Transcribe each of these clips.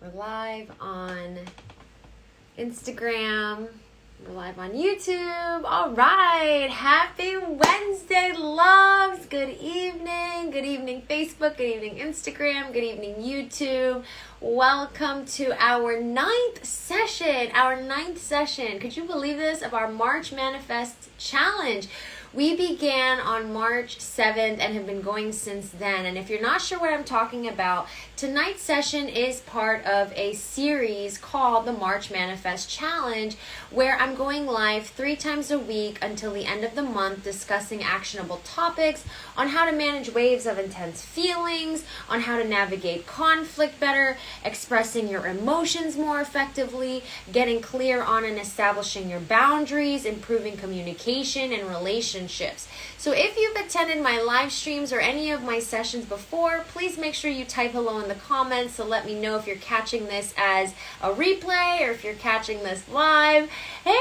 We're live on Instagram. We're live on YouTube. All right. Happy Wednesday, loves. Good evening. Good evening, Facebook. Good evening, Instagram. Good evening, YouTube. Welcome to our ninth session. Could you believe this? Of our March Manifest Challenge. We began on March 7th and have been going since then. And if you're not sure what I'm talking about, tonight's session is part of a series called the March Manifest Challenge, where I'm going live 3 times a week until the end of the month, discussing actionable topics on how to manage waves of intense feelings, on how to navigate conflict better, expressing your emotions more effectively, getting clear on and establishing your boundaries, improving communication and relationships. So if you've attended my live streams or any of my sessions before, please make sure you type hello in the comments to let me know if you're catching this as a replay or if you're catching this live. Hey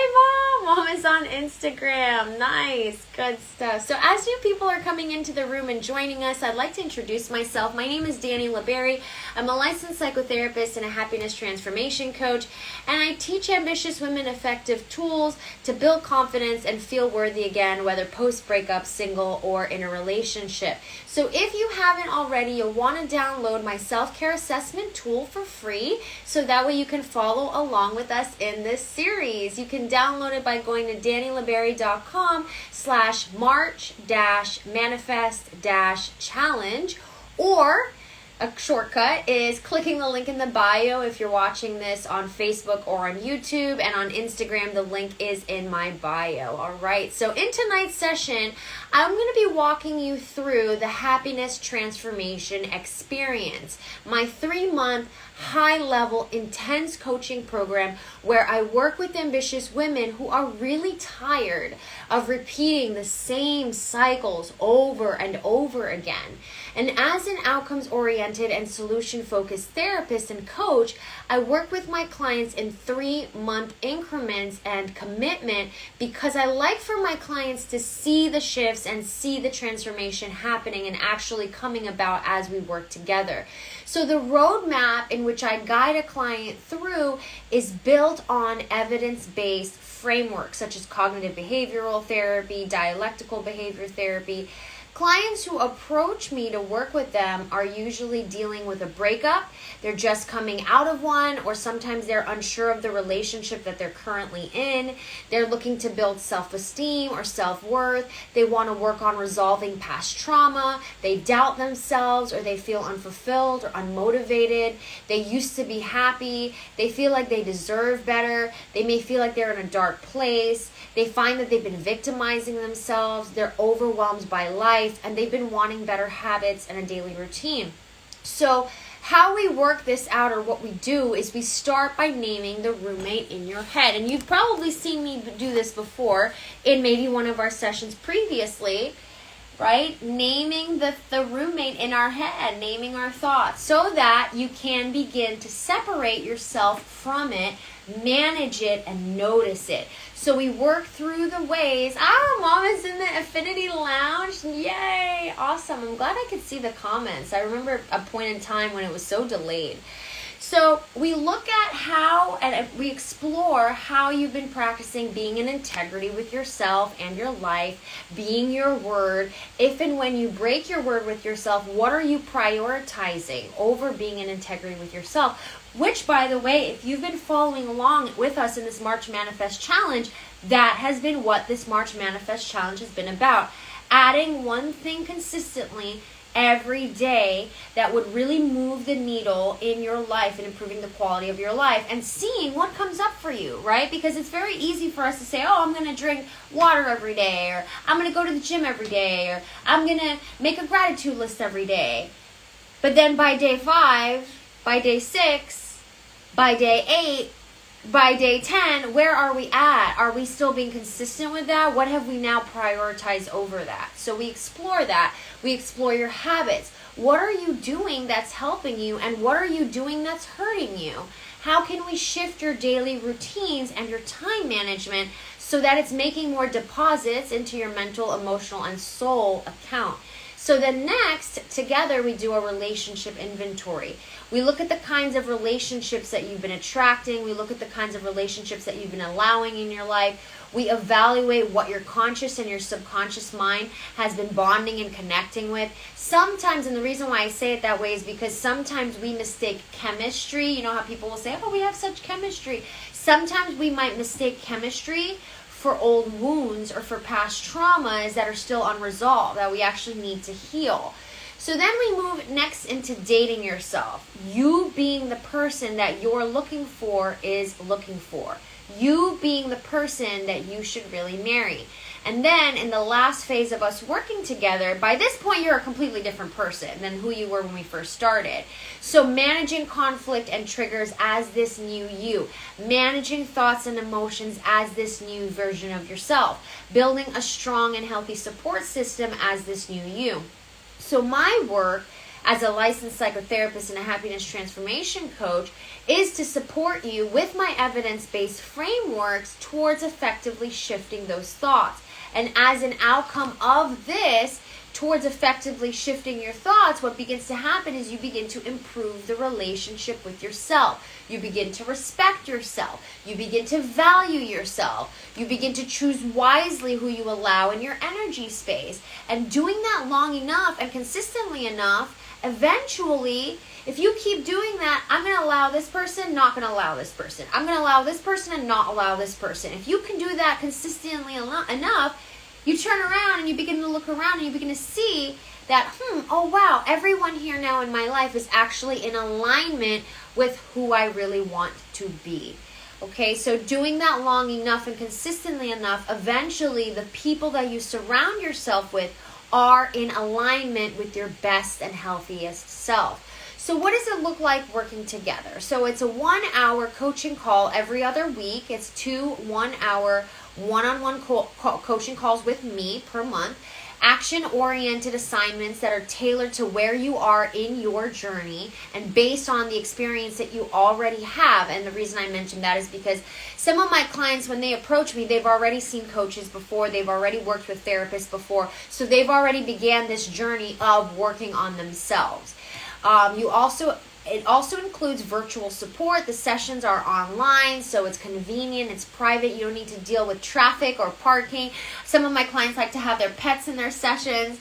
Mom is on Instagram. Nice, good stuff. So as you people are coming into the room and joining us, I'd like to introduce myself. My name is Dani 𝗟𝗡𝗏. I'm a licensed psychotherapist and a happiness transformation coach, and I teach ambitious women effective tools to build confidence and feel worthy again, whether post-breakup, single, or in a relationship. So if you haven't already, you'll want to download my self-care assessment tool for free, so that way you can follow along with us in this series. You can download it by going to danieleberi.com/march-manifest-challenge, or a shortcut is clicking the link in the bio if you're watching this on Facebook or on YouTube, and on Instagram the link is in my bio. All right, so in tonight's session, I'm going to be walking you through the happiness transformation experience, my 3-month high-level intense coaching program where I work with ambitious women who are really tired of repeating the same cycles over and over again. And as an outcomes-oriented and solution-focused therapist and coach, I work with my clients in 3-month increments and commitment, because I like for my clients to see the shifts and see the transformation happening and actually coming about as we work together. So the roadmap in which I guide a client through is built on evidence-based frameworks such as cognitive behavioral therapy, dialectical behavior therapy. Clients who approach me to work with them are usually dealing with a breakup. They're just coming out of one, or sometimes they're unsure of the relationship that they're currently in. They're looking to build self-esteem or self-worth. They want to work on resolving past trauma. They doubt themselves, or they feel unfulfilled or unmotivated. They used to be happy. They feel like they deserve better. They may feel like they're in a dark place. They find that they've been victimizing themselves. They're overwhelmed by life, and they've been wanting better habits and a daily routine. So how we work this out, or what we do, is we start by naming the roommate in your head. And you've probably seen me do this before in maybe one of our sessions previously, right? Naming the roommate in our head, naming our thoughts, so that you can begin to separate yourself from it, manage it, and notice it. So we work through the ways. Mom is in the Affinity Lounge. Yay, awesome. I'm glad I could see the comments. I remember a point in time when it was so delayed. So we look at how, and we explore how you've been practicing being in integrity with yourself and your life, being your word. If and when you break your word with yourself, what are you prioritizing over being in integrity with yourself? Which, by the way, if you've been following along with us in this March Manifest Challenge, that has been what this March Manifest Challenge has been about. Adding one thing consistently every day that would really move the needle in your life and improving the quality of your life, and seeing what comes up for you, right? Because it's very easy for us to say, I'm going to drink water every day, or I'm going to go to the gym every day, or I'm going to make a gratitude list every day. But then by day 5, by day 6, by day 8, by day 10, where are we at? Are we still being consistent with that? What have we now prioritized over that? So we explore that. We explore your habits. What are you doing that's helping you, and what are you doing that's hurting you? How can we shift your daily routines and your time management so that it's making more deposits into your mental, emotional, and soul account? So then next, together we do a relationship inventory. We look at the kinds of relationships that you've been attracting. We look at the kinds of relationships that you've been allowing in your life. We evaluate what your conscious and your subconscious mind has been bonding and connecting with. Sometimes, and the reason why I say it that way is because sometimes we mistake chemistry. You know how people will say, oh, we have such chemistry. Sometimes we might mistake chemistry for old wounds or for past traumas that are still unresolved, that we actually need to heal. So then we move next into dating yourself. You being the person that you're looking for is looking for. You being the person that you should really marry. And then in the last phase of us working together, by this point you're a completely different person than who you were when we first started. So managing conflict and triggers as this new you. Managing thoughts and emotions as this new version of yourself. Building a strong and healthy support system as this new you. So my work as a licensed psychotherapist and a happiness transformation coach is to support you with my evidence-based frameworks towards effectively shifting those thoughts. And as an outcome of this, towards effectively shifting your thoughts, what begins to happen is you begin to improve the relationship with yourself. You begin to respect yourself. You begin to value yourself. You begin to choose wisely who you allow in your energy space. And doing that long enough and consistently enough, eventually, if you keep doing that, I'm going to allow this person, not going to allow this person. I'm going to allow this person and not allow this person. If you can do that consistently enough, you turn around and you begin to look around and you begin to see that, oh wow, everyone here now in my life is actually in alignment with who I really want to be. Okay, so doing that long enough and consistently enough, eventually the people that you surround yourself with are in alignment with your best and healthiest self. So what does it look like working together? So it's a 1-hour coaching call every other week. It's 2 1-hour one-on-one coaching calls with me per month. Action-oriented assignments that are tailored to where you are in your journey and based on the experience that you already have. And the reason I mention that is because some of my clients, when they approach me, they've already seen coaches before, they've already worked with therapists before, so they've already began this journey of working on themselves. It also includes virtual support. The sessions are online, so it's convenient, it's private. You don't need to deal with traffic or parking. Some of my clients like to have their pets in their sessions.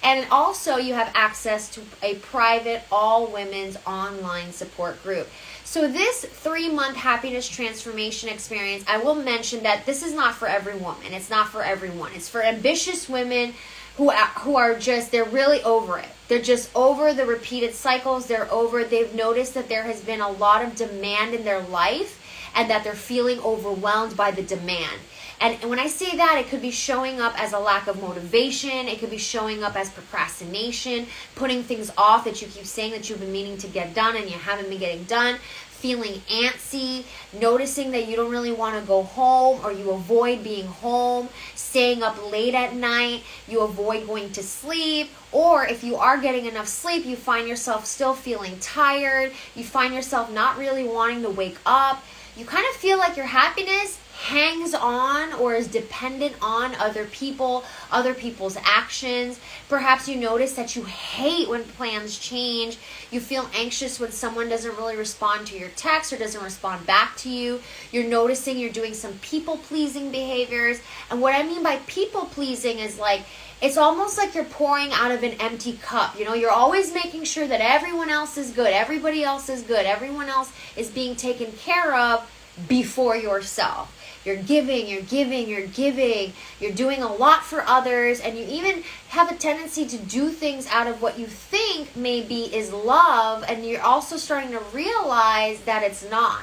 And also you have access to a private all-women's online support group. So this 3-month happiness transformation experience, I will mention that this is not for every woman. It's not for everyone. It's for ambitious women who are just, they're really over it. They're just over the repeated cycles. They've noticed that there has been a lot of demand in their life and that they're feeling overwhelmed by the demand. And when I say that, it could be showing up as a lack of motivation. It could be showing up as procrastination, putting things off that you keep saying that you've been meaning to get done and you haven't been getting done. Feeling antsy, noticing that you don't really want to go home or you avoid being home, staying up late at night, you avoid going to sleep, or if you are getting enough sleep, you find yourself still feeling tired, you find yourself not really wanting to wake up, you kind of feel like your happiness hangs on or is dependent on other people, other people's actions. Perhaps you notice that you hate when plans change. You feel anxious when someone doesn't really respond to your text or doesn't respond back to you. You're noticing you're doing some people-pleasing behaviors. And what I mean by people-pleasing is like, it's almost like you're pouring out of an empty cup. You know, you're always making sure that everyone else is good, everybody else is good, everyone else is being taken care of before yourself. You're giving, you're giving, you're giving. You're doing a lot for others, and you even have a tendency to do things out of what you think maybe is love, and you're also starting to realize that it's not,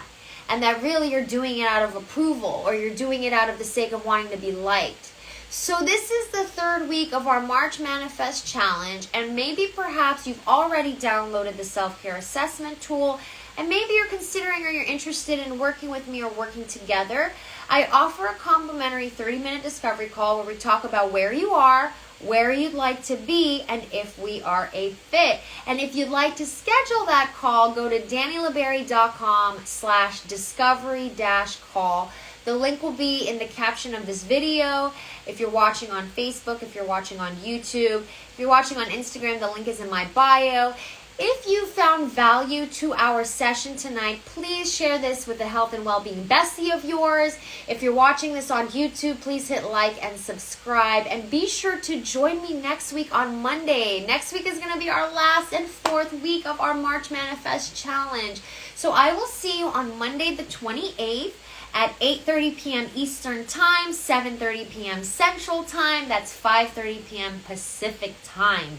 and that really you're doing it out of approval, or you're doing it out of the sake of wanting to be liked. So this is the 3rd week of our March Manifest Challenge, and maybe perhaps you've already downloaded the self-care assessment tool, and maybe you're considering or you're interested in working with me or working together. I offer a complimentary 30-minute discovery call where we talk about where you are, where you'd like to be, and if we are a fit. And if you'd like to schedule that call, go to DaniLeBerry.com/discovery-call. The link will be in the caption of this video. If you're watching on Facebook, if you're watching on YouTube, if you're watching on Instagram, the link is in my bio. If you found value to our session tonight, please share this with a health and well-being bestie of yours. If you're watching this on YouTube, please hit like and subscribe. And be sure to join me next week on Monday. Next week is going to be our last and fourth week of our March Manifest Challenge. So I will see you on Monday the 28th. At 8:30 p.m. Eastern Time, 7:30 p.m. Central Time. That's 5:30 p.m. Pacific Time.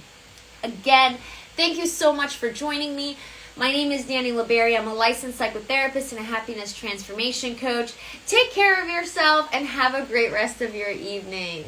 Again, thank you so much for joining me. My name is Dani 𝗟𝗡𝗏. I'm a licensed psychotherapist and a happiness transformation coach. Take care of yourself and have a great rest of your evening.